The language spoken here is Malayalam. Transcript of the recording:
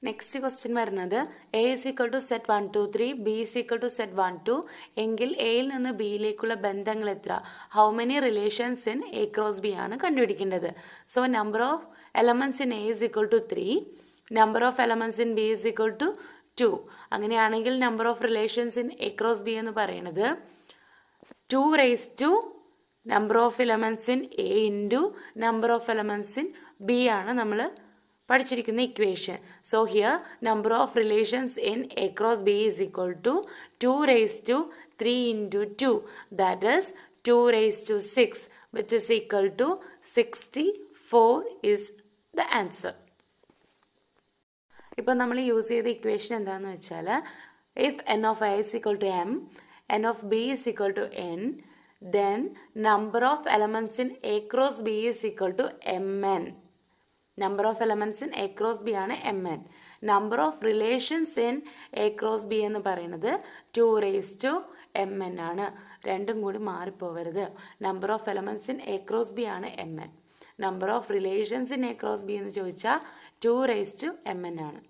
നെക്സ്റ്റ് ക്വസ്റ്റ്യൻ വരുന്നത് A is equal to set 1 2 3 B is equal to set 1 2 എങ്കിൽ എയിൽ നിന്ന് ബിയിലേക്കുള്ള ബന്ധങ്ങൾ എത്ര? How many relations in A cross B ആണ് കണ്ടുപിടിക്കേണ്ടത്. So number of elements in A is equal to 3, number of elements in B is equal to 2. അങ്ങനെയാണെങ്കിൽ number of relations in A cross B എന്ന് പറയുന്നത് 2 raise to number of elements in A into number of elements in B ആണ് നമ്മൾ പഠിച്ചിരിക്കുന്ന equation. So here number of relations in A cross B is equal to 2 raise to 3 into 2, that is 2 raise to 6, which is equal to 64 is the answer. ഇപ്പം നമ്മൾ യൂസ് ചെയ്ത ഇക്വേഷൻ എന്താണെന്ന് വെച്ചാൽ, if N of A is equal to M, N of B is equal to N, then number of elements in A cross B is equal to mn. Number of elements in A cross B ആണ് mn. Number of relations in A cross B എന്ന് പറയുന്നത് 2 raised to mn ആണ്. രണ്ടും കൂടി മാറിപ്പോവരുത്. Number of elements in A cross B ആണ് mn. Number of relations in A cross B എന്ന് ചോദിച്ചാൽ 2 raised to mn ആണ്.